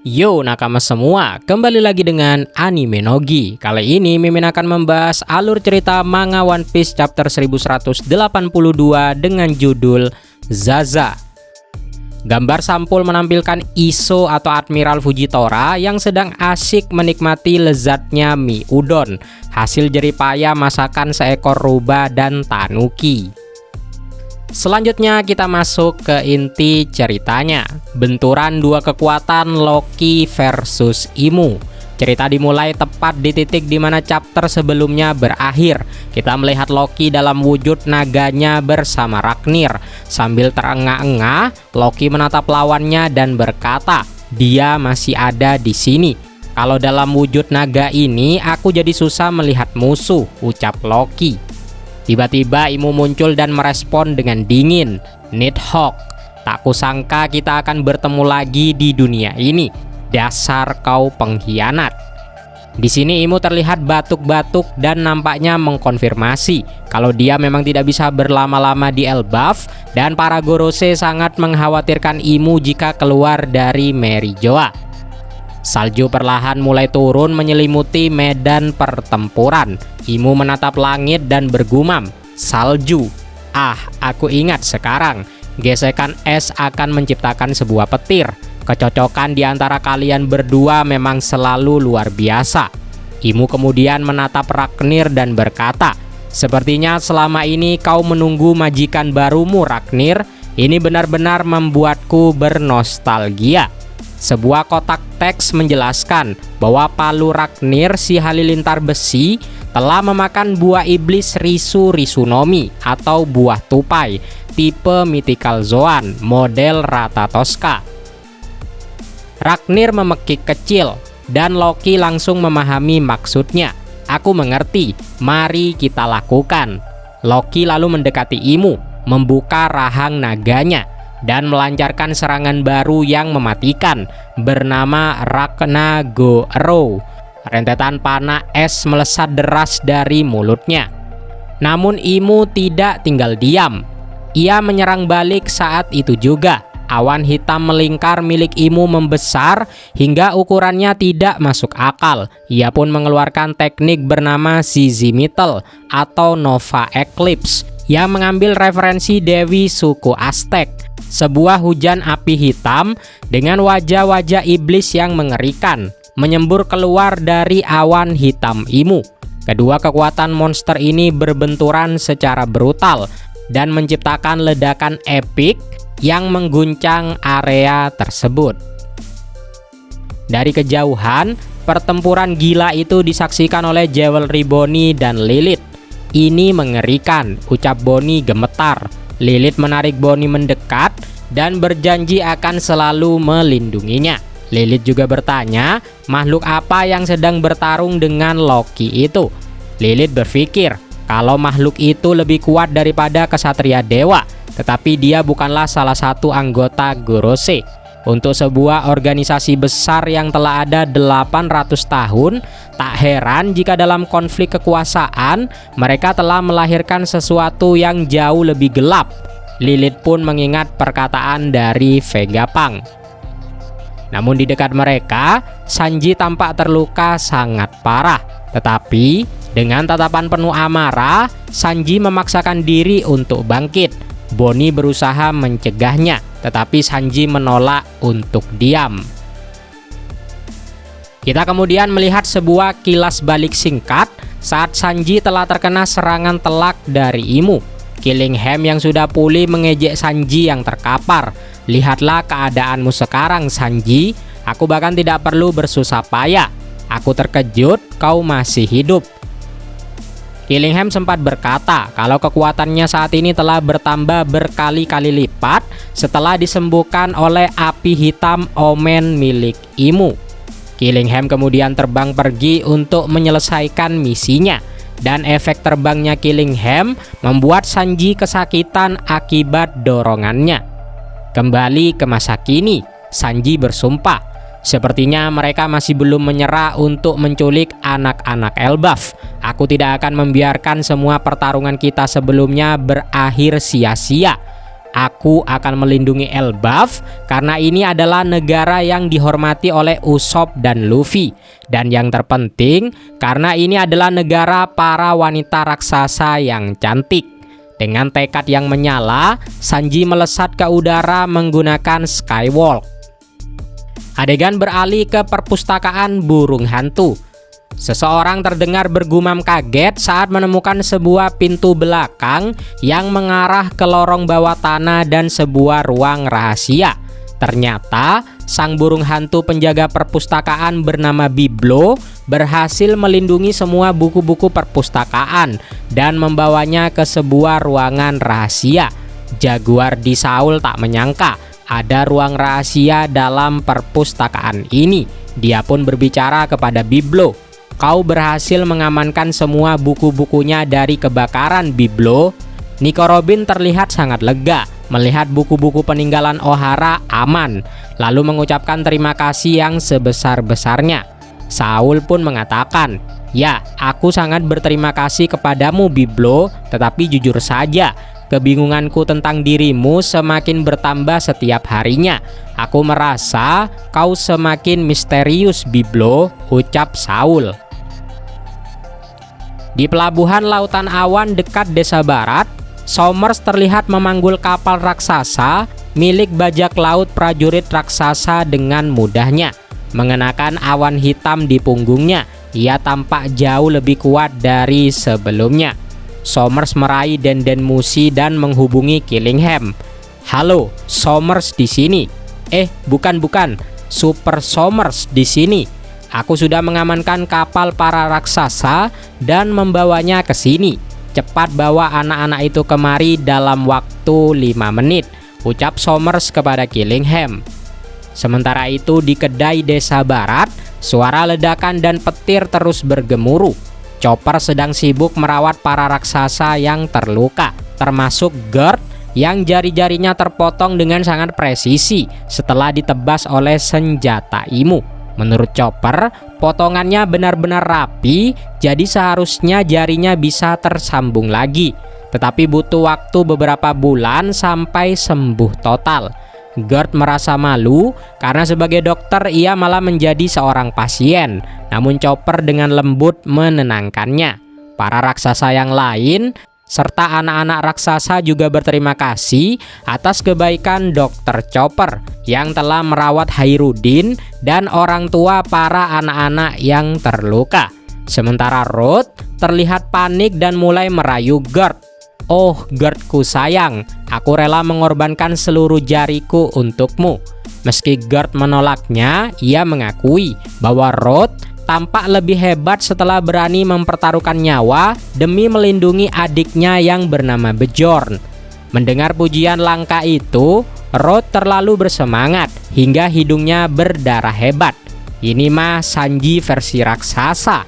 Yo nakama semua, kembali lagi dengan Anime Nogi. Kali ini Mimin akan membahas alur cerita manga One Piece chapter 1182 dengan judul Zaza. Gambar sampul menampilkan Iso atau Admiral Fujitora yang sedang asyik menikmati lezatnya mie udon, hasil jeripaya masakan seekor rubah dan tanuki. Selanjutnya kita masuk ke inti ceritanya. Benturan dua kekuatan Loki versus Imu. Cerita dimulai tepat di titik di mana chapter sebelumnya berakhir. Kita melihat Loki dalam wujud naganya bersama Ragnir. Sambil terengah-engah, Loki menatap lawannya dan berkata, "Dia masih ada di sini. Kalau dalam wujud naga ini, aku jadi susah melihat musuh," ucap Loki. Tiba-tiba Imu muncul dan merespon dengan dingin, "Nidhogg, tak kusangka kita akan bertemu lagi di dunia ini. Dasar kau pengkhianat." Di sini Imu terlihat batuk-batuk dan nampaknya mengkonfirmasi kalau dia memang tidak bisa berlama-lama di Elbaf, dan para Gorose sangat mengkhawatirkan Imu jika keluar dari Merijoa. Salju perlahan mulai turun menyelimuti medan pertempuran. Imu menatap langit dan bergumam, "Salju. Aku ingat sekarang. Gesekan es akan menciptakan sebuah petir. Kecocokan di antara kalian berdua memang selalu luar biasa." Imu kemudian menatap Ragnir dan berkata, "Sepertinya selama ini kau menunggu majikan barumu, Ragnir. Ini benar-benar membuatku bernostalgia." Sebuah kotak teks menjelaskan bahwa palu Ragnir si halilintar besi telah memakan buah iblis Risu Risunomi atau buah tupai tipe Mythical Zoan model Ratatoska. Ragnir memekik kecil dan Loki langsung memahami maksudnya. "Aku mengerti, mari kita lakukan." Loki lalu mendekati Imu, membuka rahang naganya dan melancarkan serangan baru yang mematikan bernama Ragnagoro. Rentetan panah es melesat deras dari mulutnya. Namun Imu tidak tinggal diam. Ia menyerang balik saat itu juga. Awan hitam melingkar milik Imu membesar hingga ukurannya tidak masuk akal. Ia pun mengeluarkan teknik bernama Zizimitl atau Nova Eclipse yang mengambil referensi Dewi suku Aztec. Sebuah hujan api hitam dengan wajah-wajah iblis yang mengerikan menyembur keluar dari awan hitam Imu. Kedua kekuatan monster ini berbenturan secara brutal dan menciptakan ledakan epik yang mengguncang area tersebut. Dari kejauhan, pertempuran gila itu disaksikan oleh Jewelry Bonnie dan Lilith. "Ini mengerikan," ucap Bonnie gemetar. Lilith menarik Bonnie mendekat dan berjanji akan selalu melindunginya. Lilith juga bertanya, makhluk apa yang sedang bertarung dengan Loki itu? Lilith berpikir kalau makhluk itu lebih kuat daripada kesatria dewa, tetapi dia bukanlah salah satu anggota Gorose. Untuk sebuah organisasi besar yang telah ada 800 tahun, tak heran jika dalam konflik kekuasaan mereka telah melahirkan sesuatu yang jauh lebih gelap. Lilith pun mengingat perkataan dari Vegapunk. Namun di dekat mereka, Sanji tampak terluka sangat parah. Tetapi dengan tatapan penuh amarah, Sanji memaksakan diri untuk bangkit. Bonnie berusaha mencegahnya, tetapi Sanji menolak untuk diam. Kita kemudian melihat sebuah kilas balik singkat saat Sanji telah terkena serangan telak dari Imu. Killingham yang sudah pulih mengejek Sanji yang terkapar. "Lihatlah keadaanmu sekarang, Sanji. Aku bahkan tidak perlu bersusah payah. Aku terkejut kau masih hidup." Killingham sempat berkata kalau kekuatannya saat ini telah bertambah berkali-kali lipat setelah disembuhkan oleh api hitam omen milik Imu. Killingham kemudian terbang pergi untuk menyelesaikan misinya, dan efek terbangnya Killingham membuat Sanji kesakitan akibat dorongannya. Kembali ke masa kini, Sanji bersumpah, sepertinya mereka masih belum menyerah untuk menculik anak-anak Elbaf. Aku tidak akan membiarkan semua pertarungan kita sebelumnya berakhir sia-sia. Aku akan melindungi Elbaf karena ini adalah negara yang dihormati oleh Usopp dan Luffy. Dan yang terpenting, karena ini adalah negara para wanita raksasa yang cantik. Dengan tekad yang menyala, Sanji melesat ke udara menggunakan skywalk. Adegan beralih ke perpustakaan burung hantu. Seseorang terdengar bergumam kaget saat menemukan sebuah pintu belakang yang mengarah ke lorong bawah tanah dan sebuah ruang rahasia. Ternyata, sang burung hantu penjaga perpustakaan bernama Biblo berhasil melindungi semua buku-buku perpustakaan dan membawanya ke sebuah ruangan rahasia. Jaguar di Saul tak menyangka ada ruang rahasia dalam perpustakaan ini. Dia pun berbicara kepada Biblo. Kau berhasil mengamankan semua buku-bukunya dari kebakaran, Biblo. Nico Robin terlihat sangat lega melihat buku-buku peninggalan Ohara aman, lalu mengucapkan terima kasih yang sebesar-besarnya. Saul pun mengatakan, "Ya, aku sangat berterima kasih kepadamu, Biblo, tetapi jujur saja, kebingunganku tentang dirimu semakin bertambah setiap harinya. Aku merasa kau semakin misterius, Biblo," ucap Saul. Di pelabuhan lautan awan dekat desa barat, Somers terlihat memanggul kapal raksasa milik bajak laut prajurit raksasa dengan mudahnya. Mengenakan awan hitam di punggungnya, ia tampak jauh lebih kuat dari sebelumnya. Somers meraih Denden Mushi dan menghubungi Killingham. "Halo, Somers di sini." Bukan. Super Somers di sini. Aku sudah mengamankan kapal para raksasa dan membawanya ke sini. Cepat bawa anak-anak itu kemari dalam waktu 5 menit, ucap Somers kepada Killingham. Sementara itu di kedai desa barat, suara ledakan dan petir terus bergemuruh. Chopper sedang sibuk merawat para raksasa yang terluka, termasuk Gert yang jari-jarinya terpotong dengan sangat presisi setelah ditebas oleh senjata Imu. Menurut Chopper, potongannya benar-benar rapi, jadi seharusnya jarinya bisa tersambung lagi. Tetapi butuh waktu beberapa bulan sampai sembuh total. Gert merasa malu karena sebagai dokter ia malah menjadi seorang pasien. Namun Chopper dengan lembut menenangkannya. Para raksasa yang lain serta anak-anak raksasa juga berterima kasih atas kebaikan Dr. Chopper yang telah merawat Hairudin dan orang tua para anak-anak yang terluka. Sementara Roth terlihat panik dan mulai merayu Gert. "Oh, Gertku sayang, aku rela mengorbankan seluruh jariku untukmu." Meski Gert menolaknya, ia mengakui bahwa Roth tampak lebih hebat setelah berani mempertaruhkan nyawa demi melindungi adiknya yang bernama Bjorn. Mendengar pujian langka itu, Roth terlalu bersemangat hingga hidungnya berdarah hebat. Ini mah Sanji versi raksasa.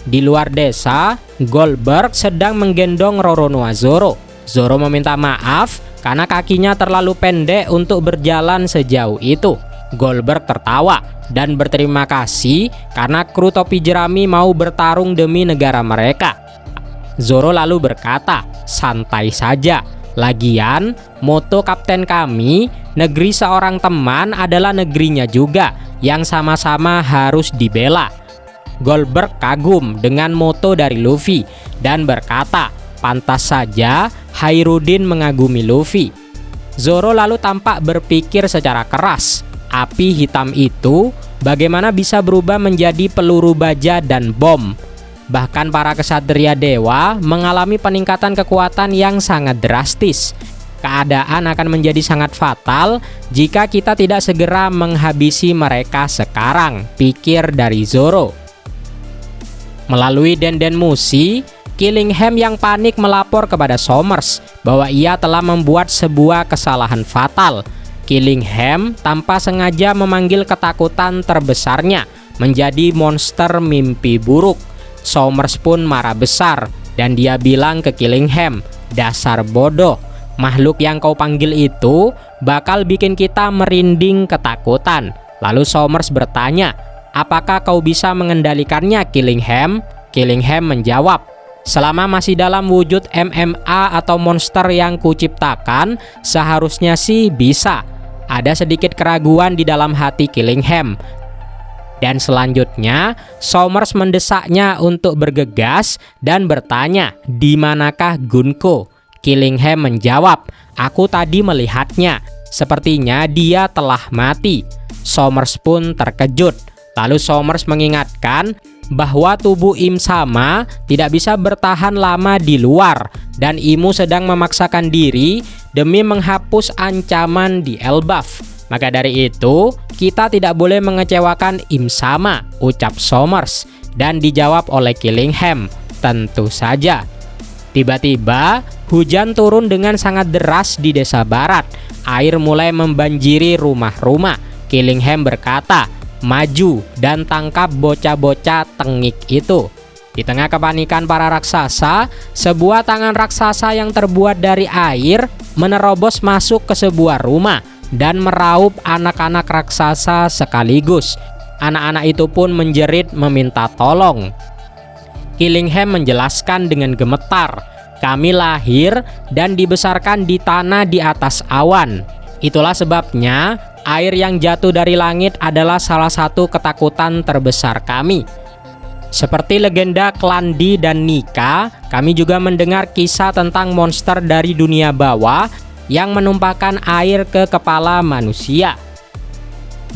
Di luar desa, Goldberg sedang menggendong Roronoa Zoro. Zoro meminta maaf karena kakinya terlalu pendek untuk berjalan sejauh itu. Goldberg tertawa dan berterima kasih karena kru topi jerami mau bertarung demi negara mereka. Zoro lalu berkata, "Santai saja. Lagian, moto kapten kami, negeri seorang teman adalah negerinya juga, yang sama-sama harus dibela." Goldberg kagum dengan moto dari Luffy dan berkata, "Pantas saja Hairudin mengagumi Luffy." Zoro lalu tampak berpikir secara keras. Api hitam itu bagaimana bisa berubah menjadi peluru baja dan bom? Bahkan para kesatria dewa mengalami peningkatan kekuatan yang sangat drastis. Keadaan akan menjadi sangat fatal jika kita tidak segera menghabisi mereka sekarang, pikir dari Zoro. Melalui Denden Mushi, Killingham yang panik melapor kepada Somers bahwa ia telah membuat sebuah kesalahan fatal. Killingham tanpa sengaja memanggil ketakutan terbesarnya menjadi monster mimpi buruk. Somers pun marah besar dan dia bilang ke Killingham, "Dasar bodoh, makhluk yang kau panggil itu bakal bikin kita merinding ketakutan." Lalu Somers bertanya, "Apakah kau bisa mengendalikannya, Killingham?" Killingham menjawab, Selama masih dalam wujud MMA atau monster yang kuciptakan, seharusnya sih bisa. Ada sedikit keraguan di dalam hati Killingham. Dan selanjutnya, Somers mendesaknya untuk bergegas dan bertanya, "Di manakah Gunko?" Killingham menjawab, "Aku tadi melihatnya. Sepertinya dia telah mati." Somers pun terkejut. Lalu Somers mengingatkan bahwa tubuh Im Sama tidak bisa bertahan lama di luar dan Imu sedang memaksakan diri demi menghapus ancaman di Elbaf. Maka dari itu, kita tidak boleh mengecewakan Im Sama, ucap Somers, dan dijawab oleh Killingham, "Tentu saja." Tiba-tiba, hujan turun dengan sangat deras di desa barat. Air mulai membanjiri rumah-rumah. Killingham berkata, "Maju dan tangkap bocah-bocah tengik itu." Di tengah kepanikan para raksasa, sebuah tangan raksasa yang terbuat dari air menerobos masuk ke sebuah rumah dan meraup anak-anak raksasa sekaligus. Anak-anak itu pun menjerit meminta tolong. Killingham menjelaskan dengan gemetar, "Kami lahir dan dibesarkan di tanah di atas awan. Itulah sebabnya air yang jatuh dari langit adalah salah satu ketakutan terbesar kami." Seperti legenda Klandi dan Nika, kami juga mendengar kisah tentang monster dari dunia bawah yang menumpahkan air ke kepala manusia.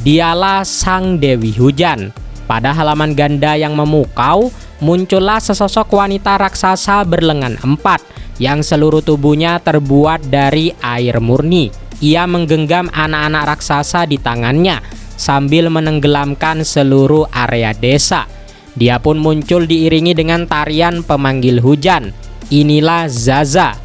Dialah Sang Dewi Hujan. Pada halaman ganda yang memukau, muncullah sesosok wanita raksasa berlengan 4 yang seluruh tubuhnya terbuat dari air murni. Ia menggenggam anak-anak raksasa di tangannya sambil menenggelamkan seluruh area desa. Dia pun muncul diiringi dengan tarian pemanggil hujan. Inilah Zaza.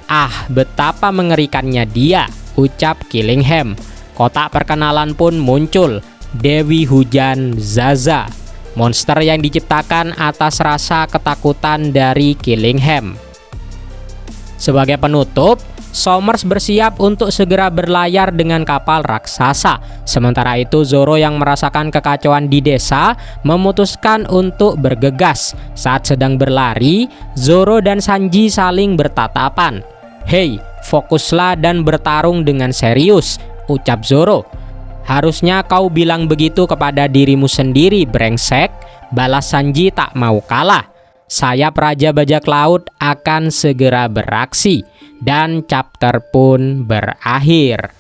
"Ah, betapa mengerikannya dia," ucap Killingham. Kotak perkenalan pun muncul, Dewi Hujan Zaza, monster yang diciptakan atas rasa ketakutan dari Killingham. Sebagai penutup, Somers bersiap untuk segera berlayar dengan kapal raksasa. Sementara itu Zoro yang merasakan kekacauan di desa memutuskan untuk bergegas. Saat sedang berlari, Zoro dan Sanji saling bertatapan. "Hei, fokuslah dan bertarung dengan serius," ucap Zoro. "Harusnya kau bilang begitu kepada dirimu sendiri, brengsek," balas Sanji tak mau kalah. Sayap Raja Bajak Laut akan segera beraksi dan chapter pun berakhir.